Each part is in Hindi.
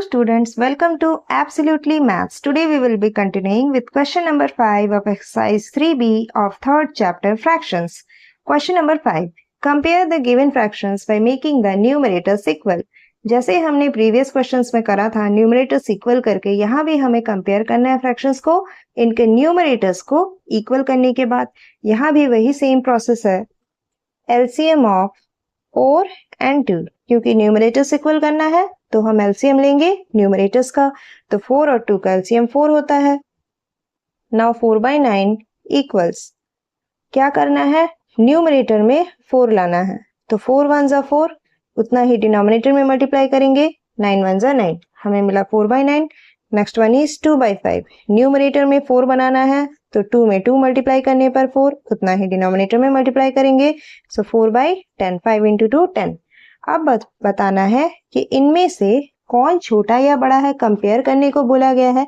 students, welcome to Absolutely Maths. Today we will be continuing with question number 5 of exercise 3b of third chapter fractions. Question number 5. Compare the given fractions by making the numerators equal. जैसे हमने प्रीवियस क्वेश्चंस में करा था न्यूमरेटर्स इक्वल करके, यहाँ भी हमें कंपेयर करना है फ्रैक्शंस को इनके न्यूमरेटर्स को इक्वल करने के बाद। यहाँ भी वही सेम प्रोसेस है, एलसीएम ऑफ 4 and 2, क्योंकि न्यूमरेटर्स इक्वल करना है तो हम एलसीएम लेंगे न्यूमरेटर्स का, तो 4 और 2 का एलसीएम 4 होता है। नाउ 4/9 इक्वल्स, क्या करना है, न्यूमरेटर में 4 लाना है, तो 4 1 जा 4, उतना ही डिनोमिनेटर में मल्टीप्लाई करेंगे, 9 1 जा 9, हमें मिला 4/9। नेक्स्ट वन इज 2/5, न्यूमरेटर में 4 बनाना है तो 2 में 2 मल्टीप्लाई करने पर 4, उतना ही डिनोमिनेटर में मल्टीप्लाई करेंगे, सो 4/10, 5 into 2 10। अब बताना है कि इनमें से कौन छोटा या बड़ा है, कंपेयर करने को बोला गया है।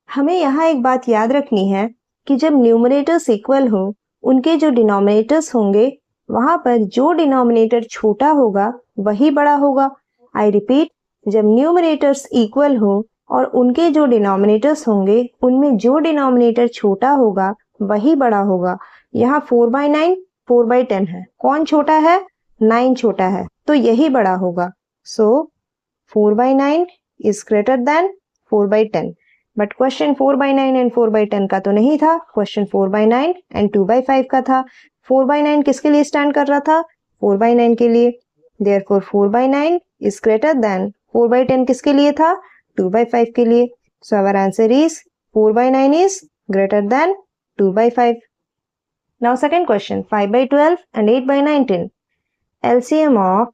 हमें यहाँ एक बात याद रखनी है कि जब न्यूमरेटर्स इक्वल हो, उनके जो डिनोमिनेटर्स होंगे वहां पर जो डिनोमिनेटर छोटा होगा वही बड़ा होगा। आई रिपीट, जब न्यूमरेटर्स इक्वल हो और उनके जो डिनोमिनेटर्स होंगे उनमें जो डिनोमिनेटर छोटा होगा वही बड़ा होगा। यहाँ 4/9 4/10 है, कौन छोटा है, 9 छोटा है, तो यही बड़ा होगा। सो 4/9 is greater then 4/10। But question 4/9 and 4/10 का तो नहीं था, क्वेश्चन 4/9 एंड 2/5 का था। 4/9 किसके लिए स्टैंड कर रहा था, 4/9 के लिए, देयरफॉर 4/9 इज ग्रेटर देन 4/10 किसके लिए था, 2/5 के लिए। So our answer is 4/9 is greater than 2/5। Now second question, 5/12 and 8/19. LCM of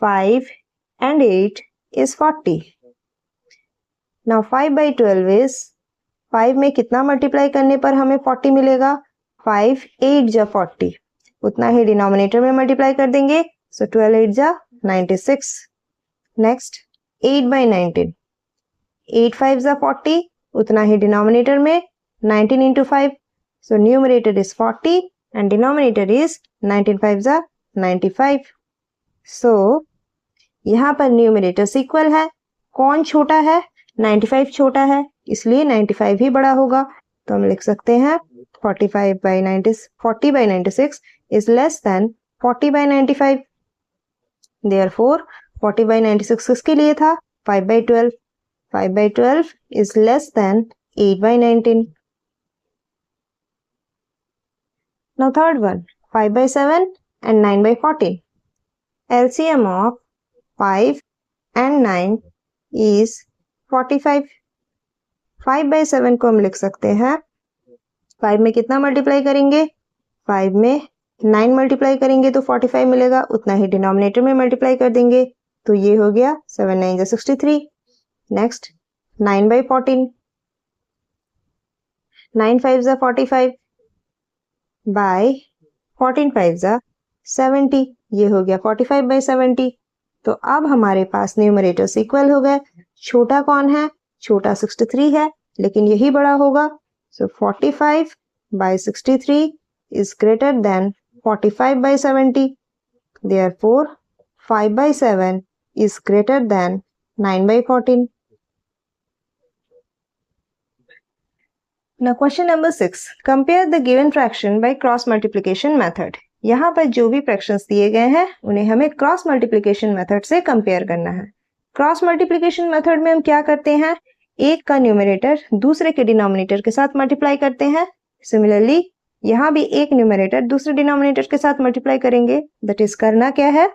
5 and 8 is 40. Now 5/12 is, 5 में कितना मल्टीप्लाई करने पर हमें 40 मिलेगा, 5 8 जा 40, उतना ही डिनोमिनेटर में मल्टीप्लाई कर देंगे, सो 12 8 जा 96। नेक्स्ट 8/19, 8 5 जा 40, उतना ही डिनोमिनेटर में, 19 into 5, so numerator is 40 and denominator is 19 5 जा 95। so यहाँ पर न्यूमरेटर्स इक्वल है, कौन छोटा है, 95 छोटा है, इसलिए 95 ही बड़ा होगा। तो हम लिख सकते हैं 40/96 is less than 40/95। therefore 40/96 किसके लिए था, 5/12। 5/12 is less than 8/19। Now third one, 5/7 and 9/14. LCM of 5 and 9 is 45। 5/7 को हम लिख सकते हैं, 5 में कितना मल्टीप्लाई करेंगे, 5 में 9 मल्टीप्लाई करेंगे तो 45 मिलेगा, उतना ही डिनोमिनेटर में मल्टीप्लाई कर देंगे, तो ये हो गया 7 9 जा 63। नेक्स्ट 9/14, 9 5 जा 45 बाय 14 5 जा 70, ये हो गया 45/70। तो अब हमारे पास न्यूमरेटर्स इक्वल हो गए। छोटा कौन है, छोटा 63 है, लेकिन यही बड़ा होगा। सो 45/63 is greater then 45/70। Therefore 5/7 is greater then 9/14। Now question number 6. Compare the given fraction by cross multiplication method. यहाँ पर जो भी फ्रैक्शंस दिए गए हैं उन्हें हमें क्रॉस मल्टीप्लिकेशन मेथड से कंपेयर करना है। क्रॉस मल्टीप्लिकेशन मेथड में हम क्या करते हैं, एक का न्यूमरेटर दूसरे के डिनोमिनेटर के साथ मल्टीप्लाई करते हैं। सिमिलरली यहाँ भी एक न्यूमरेटर दूसरे डिनोमिनेटर के साथ मल्टीप्लाई करेंगे। दैट इज करना क्या है,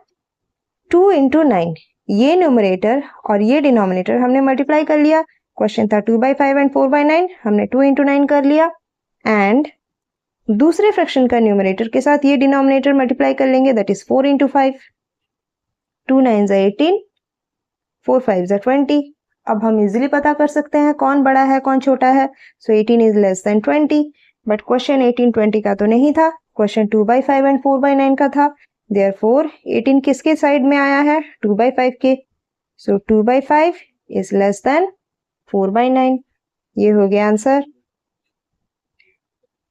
2 into 9, ये न्यूमरेटर और ये डिनोमिनेटर हमने मल्टीप्लाई कर लिया। क्वेश्चन था 2/5 एंड 4/9, हमने 2 into 9 कर लिया, एंड दूसरे फ्रैक्शन का न्यूमरेटर के साथ ये डिनोमिनेटर मल्टीप्लाई कर लेंगे, दैट इज 4 into 5, 2 9 जा 18, 4 5 जा 20। अब हम इजीली पता कर सकते हैं कौन बड़ा है कौन छोटा है। सो 18 is less than 20, but question 18 20 का तो नहीं था, क्वेश्चन 2/5 एंड 4/9 का था। देयरफॉर 18 किसके साइड में आया है, 2/5 के, सो 2/5 इज लेस देन 4/9। ये हो गया answer.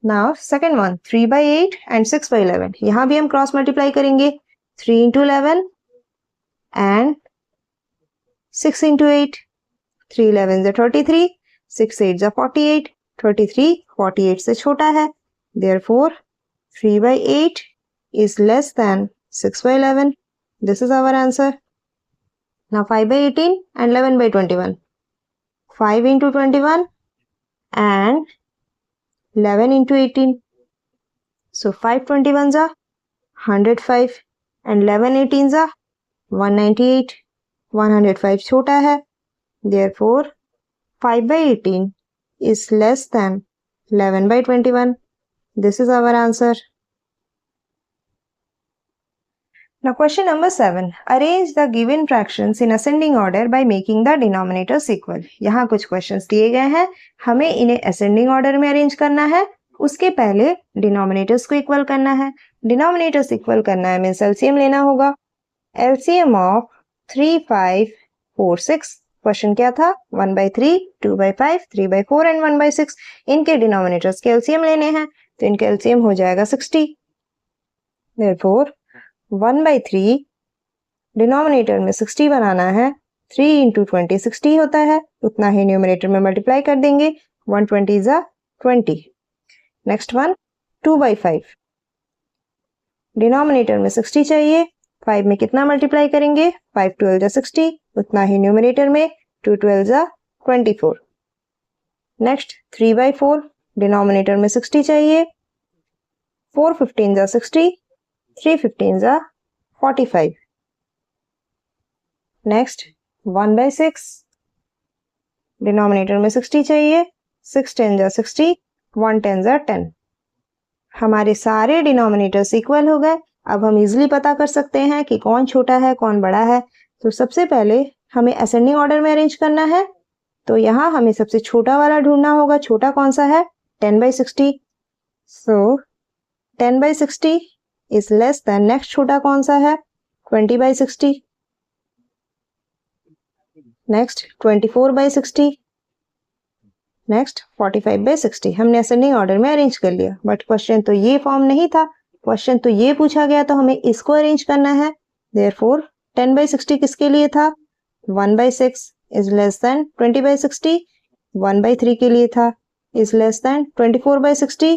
Now second one, 3/8 and 6/11, यहाँ भी हम क्रॉस मल्टीप्लाई करेंगे, 3 into 11 and 6 into 8, 3 11 33, 6 8 48, 33 48 से छोटा है, therefore 3 by 8 is less than 6 by 11. This is our answer. Now 5 by 18 and 11 by 21. 5 into 21 and 11 into 18. So 5 21s are 105 and 11 18s are 198. 105 छोटा है, therefore 5 by 18 is less than 11 by 21. This is our answer. Now question number 7. Arrange the given fractions in ascending order by making the denominators equal. यहाँ कुछ questions दिए गए हैं, हमें इन्हें ascending order में arrange करना है, उसके पहले denominators को equal करना है. Denominators equal करना है means LCM लेना होगा. LCM of 3, 5, 4, 6. क्वेश्चन क्या था? 1 by 3, 2 by 5, 3 by 4 and 1 by 6. इनके डिनोमिनेटर्स के एलसीएम लेने हैं, तो इनका एलसीएम हो जाएगा 60. Therefore 1 by 3 डिनोमिनेटर में 60 बनाना है, 3 into 20 60 होता है, उतना ही न्यूमरेटर में मल्टीप्लाई कर देंगे. 120 is 20. Next one 2 by 5. Denominator में 60 चाहिए, 5 में कितना मल्टीप्लाई करेंगे? 5 12 60, उतना ही न्यूमरेटर में 2 12 24. Next 3 by 4. डिनोमिनेटर में 60 चाहिए, 4 15 60, 3 15 45. Next 1 by 6. डिनोमिनेटर में 60 चाहिए, 6 10 60, 1 10 10. हमारे सारे डिनोमिनेटर्स इक्वल हो गए. अब हम इजीली पता कर सकते हैं कि कौन छोटा है कौन बड़ा है. तो सबसे पहले हमें असेंडिंग ऑर्डर में अरेंज करना है, तो यहाँ हमें सबसे छोटा वाला ढूंढना होगा. छोटा कौन सा है? 10 by 60. So 10 by 60 is less then next छोटा कौन सा है? 20 by 60. Next 24 by 60. Next 45 by 60. हमने असेंडिंग ऑर्डर में अरेंज कर लिया, बट क्वेश्चन तो ये फॉर्म नहीं था. क्वेश्चन तो ये पूछा गया, तो हमें इसको अरेंज करना है. देयरफॉर 10 by 60 किसके लिए था? 1 by 6 is less than 20 by 60. 1 by 3 के लिए था, is less than 24 by 60.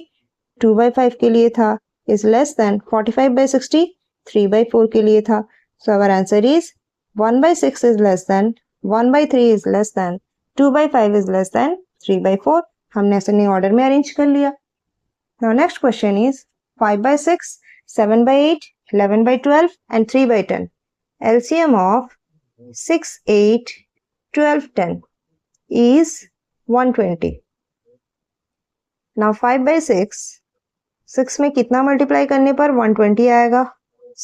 2 by 5 के लिए था, is less than 45 by 60. 3 by 4 के लिए था. So our answer is 1 by 6 is less than 1 by 3 is less than 2 by 5 is less than 3 by 4. हमने असेंडिंग ऑर्डर में अरेंज कर लिया. Now next question is 5 by 6, 7 by 8, 11 by 12 and 3 by 10. LCM of 6, 8, 12, 10 is 120. Now 5 by 6, 6 में कितना मल्टीप्लाई करने पर 120 आएगा?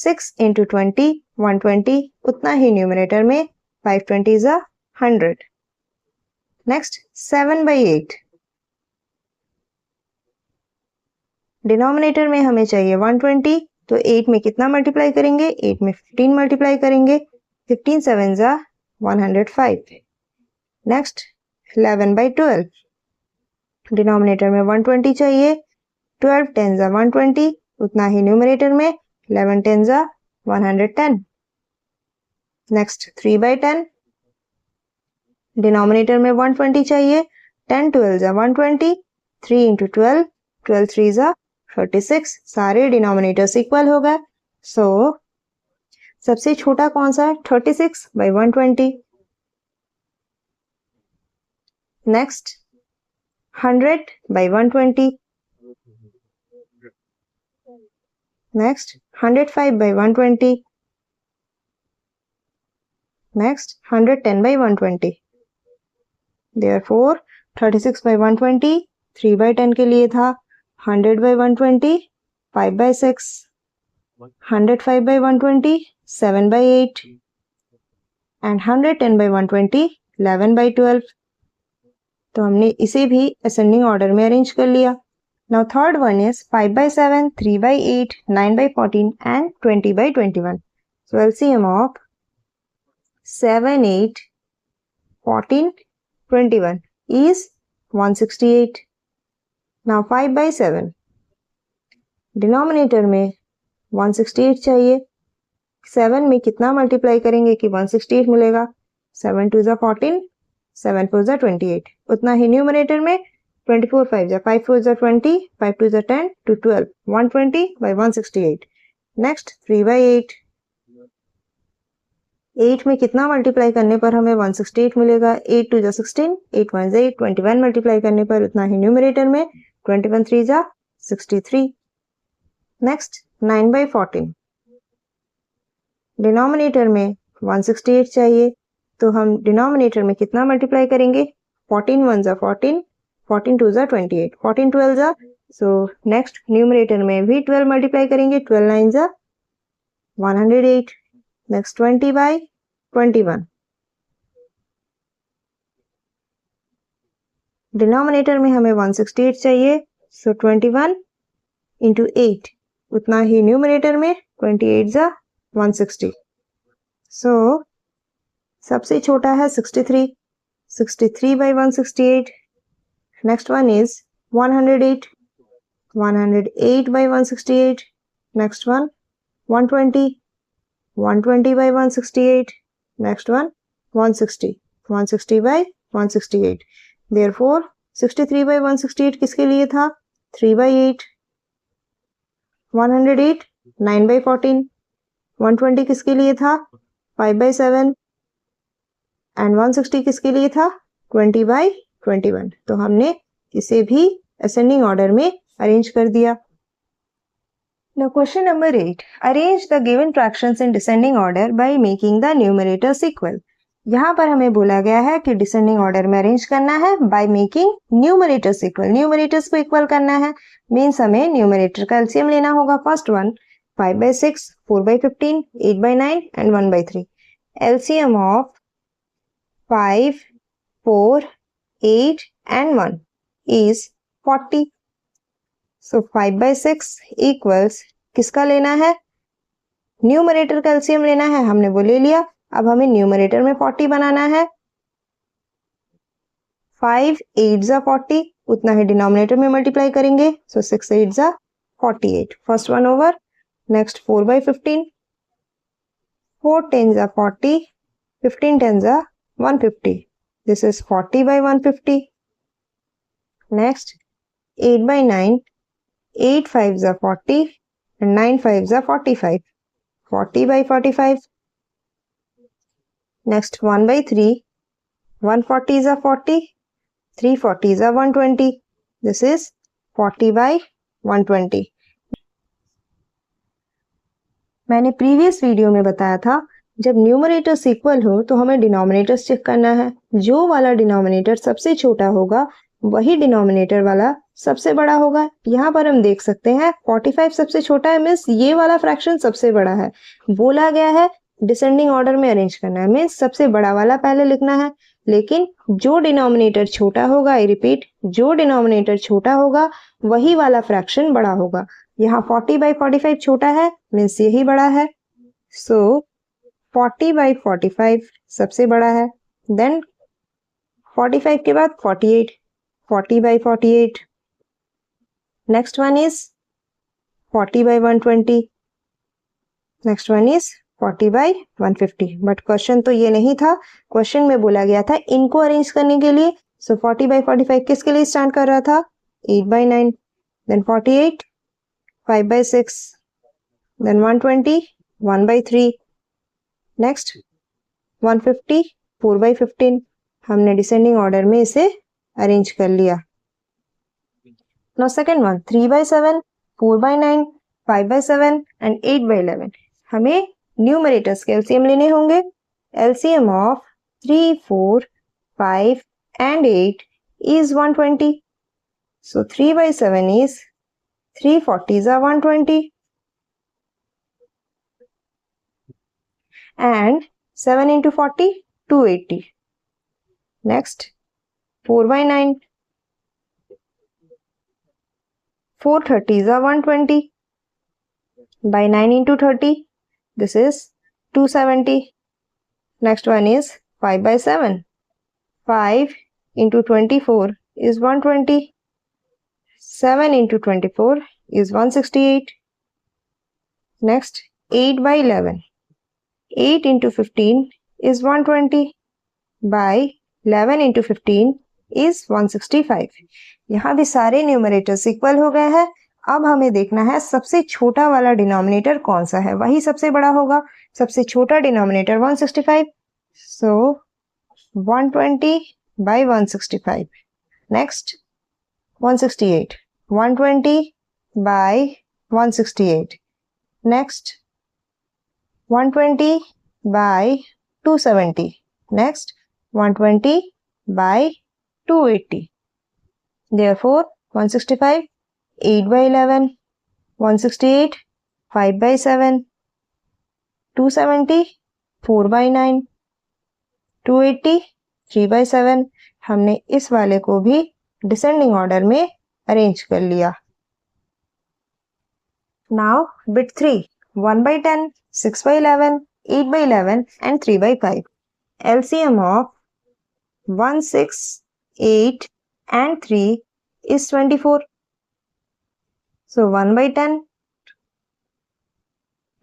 6 into 20, 120, उतना ही न्यूमरेटर में 5 20 is 100. Next 7 by 8. डिनोमिनेटर में हमें चाहिए 120, तो 8 में कितना मल्टीप्लाई करेंगे? 8 में 15 मल्टीप्लाई करेंगे. 15 7 105. Next 11 by 12. डिनोमिनेटर में 120 चाहिए, 12 10 120, उतना ही न्यूमरेटर में 11 10 110. Next 3 by 10. डिनोमिनेटर में 120 चाहिए, 10 12 120, 3 into 12, 12 3 36. सारे डिनोमिनेटर्स इक्वल हो गए. सो सबसे छोटा कौन सा है? 36 by 120. Next 100 by 120. Next 105 by 120. Next 110 by 120. Therefore 36 by 120, 3 by 10 के लिए था, 100 by 120, 5 by 6, 105 by 120, 7 by 8 and 110 by 120, 11 by 12. तो हमने इसे भी असेंडिंग ऑर्डर में अरेंज कर लिया. Now third one is 5 by 7, 3 by 8, 9 by 14 and 20 by 21. So LCM of 7, 8, 14, 21 is 168. Now 5 by 7. Denominator में 168 चाहिए. 7 में कितना मल्टीप्लाई करेंगे कि 168 मिलेगा? 7 2 जा 14, 7 4 जा 28. उतना ही न्यूमरेटर में 24 5 जा 5 4 जा 20, 5 2 जा 10 to 12, 120 by 168. Next 3 by 8. 8 में कितना मल्टीप्लाई करने पर हमें 168 मिलेगा? 8 2 जा 16, 8 1 जा 8, 21 मल्टीप्लाई करने पर उतना ही न्यूमरेटर में 21 3 जा 63. Next 9 by 14. डिनोमिनेटर में 168 चाहिए, तो हम डिनोमिनेटर में कितना मल्टीप्लाई करेंगे? 14 1 जा 14, 14 2 जा 28, 14 12 जा, सो नेक्स्ट न्यूमरेटर में भी 12 मल्टीप्लाई करेंगे, 12 9 जा 108. Next 20 by 21. डिनोमिनेटर में हमें 168 चाहिए, सो 21 into 8, उतना ही न्यूमरेटर में 28 जा 160. सो सबसे छोटा है 63, 63 by 168. Next one is 108, 108 by 168. Next one 120, 120 by 168. Next one 160, 160 by 168. Therefore 63 by 168 किसके लिए था? 3 by 8. 108 9 by 14. 120 किसके लिए था? 5 by 7. And 160 किसके लिए था? 20 by 21. तो हमने इसे भी असेंडिंग ऑर्डर में अरेंज कर दिया. Now question number 8. Arrange the given fractions in descending order by making the numerators equal. यहाँ पर हमें बोला गया है कि डिसेंडिंग ऑर्डर में अरेंज करना है by making numerators equal. Numerators को इक्वल करना है, मीन्स हमें न्यूमरेटर का एलसीएम लेना होगा. First one 5 by 6, 4 by 15, 8 by 9 and 1 by 3. LCM of 5, 4, 8 and 1 is 40. So 5 by 6 equals किसका लेना है? न्यूमरेटर का एलसीएम लेना है, हमने वो ले लिया. अब हमें न्यूमरेटर में 40 बनाना है. 5 8 जा 40, उतना ही डिनोमिनेटर में मल्टीप्लाई करेंगे, सो 6 8 जा 48. First one over. Next 4 by 15, 4 10 जा 40, 15 10 जा 150. This is 40 by 150. Next 8 by 9, 8 5 जा 40 and 9 5 जा 45, 40 by 45. Next 1 by 3, 140 जा 40, 340 जा 120. This is 40 by 120. मैंने प्रीवियस वीडियो में बताया था जब न्यूमरेटर्स इक्वल हो तो हमें डिनोमिनेटर्स चेक करना है. जो वाला डिनोमिनेटर सबसे छोटा होगा वही डिनोमिनेटर वाला सबसे बड़ा होगा. यहाँ पर हम देख सकते हैं 45 सबसे छोटा है, मीन्स ये वाला फ्रैक्शन सबसे बड़ा है. बोला गया है डिसेंडिंग ऑर्डर में अरेंज करना है, मीन्स सबसे बड़ा वाला पहले लिखना है. लेकिन जो डिनोमिनेटर छोटा होगा, आई रिपीट, जो डिनोमिनेटर छोटा होगा वही वाला फ्रैक्शन बड़ा होगा. यहाँ 40 by 45 छोटा है, मीन्स यही बड़ा है. सो 40 by 45 सबसे बड़ा है. देन 45 के बाद 48, 40 by 48. Next one is 40 by 120. Next one is 40 by 150. But question तो ये नहीं था. क्वेश्चन में बोला गया था इनको अरेंज करने के लिए. सो 40 by 45 किसके लिए स्टैंड कर रहा था? 8 by 9. Then 48, 5 by 6. Then 120, 1 by 3. Next 150, 4 by 15. हमने डिसेंडिंग ऑर्डर में इसे अरेंज कर लिया. Now second one 3 by 7, 4 by 9, 5 by 7 and 8 by 11. हमें न्यूमरेटर्स के एलसीएम लेने होंगे. LCM of 3, 4, 5 and 8 is 120. So 3 by 7 is 340 are 120 and 7 into 40 280. Next 4 by 9, 430s are 120 by 9 into 30. This is 270. Next one is 5 by 7. 5 into 24 is 120. 7 into 24 is 168. Next 8 by 11. 8 into 15 is 120. by 11 into 15 is 165. यहाँ भी सारे न्यूमरेटर्स इक्वल हो गए हैं। अब हमें देखना है सबसे छोटा वाला डिनोमिनेटर कौन सा है, वही सबसे बड़ा होगा। सबसे छोटा denominator 165, so 120 by 165. Next 168, 120 by 168. Next 120 by 270. Next 120 by 280. Therefore 165 8 by 11, 168 5 by 7, 270 4 by 9, 280 3 by 7. हमने इस वाले को भी डिसेंडिंग ऑर्डर में अरेंज कर लिया। Now bit 3, 1 by 10, 6 by 11, 8 by 11 and 3 by 5. LCM of 1, 6, 8 and 3 is 24. So 1 by 10,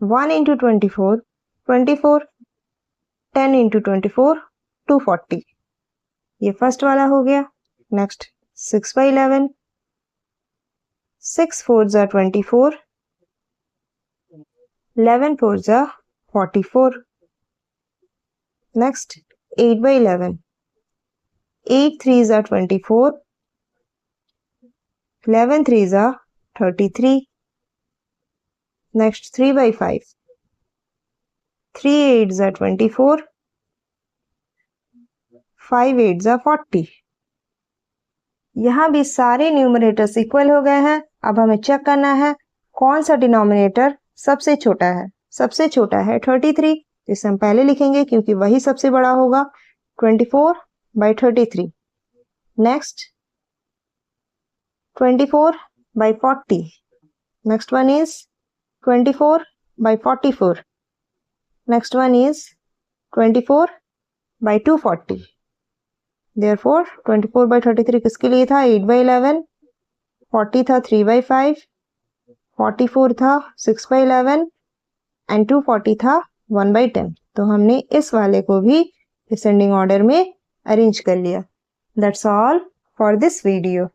1 into 24, 24, 10 into 24, 240. ये फर्स्ट वाला हो गया। Next 6 by 11, 6 4s are 24, 11 4s are 44. Next 8 by 11, 8 3s are 24, 11 3s are 33. Next 3 by 5, 3 8s are 24, 5 8s are 40. यहाँ भी सारे न्यूमरेटर्स इक्वल हो गए हैं। अब हमें चेक करना है कौन सा डिनोमिनेटर सबसे छोटा है। सबसे छोटा है 33, इसे हम पहले लिखेंगे क्योंकि वही सबसे बड़ा होगा। 24 by 33. Next 24 by 40. Next one is 24 by 44. Next one is 24 by 240. Therefore 24 by 33 किसके लिए था? 8 by 11, 40 था 3 by 5, 44 था 6 by 11 and 240 था 1 by 10. तो हमने इस वाले को भी डिसेंडिंग ऑर्डर में अरेंज कर लिया। That's all for this video.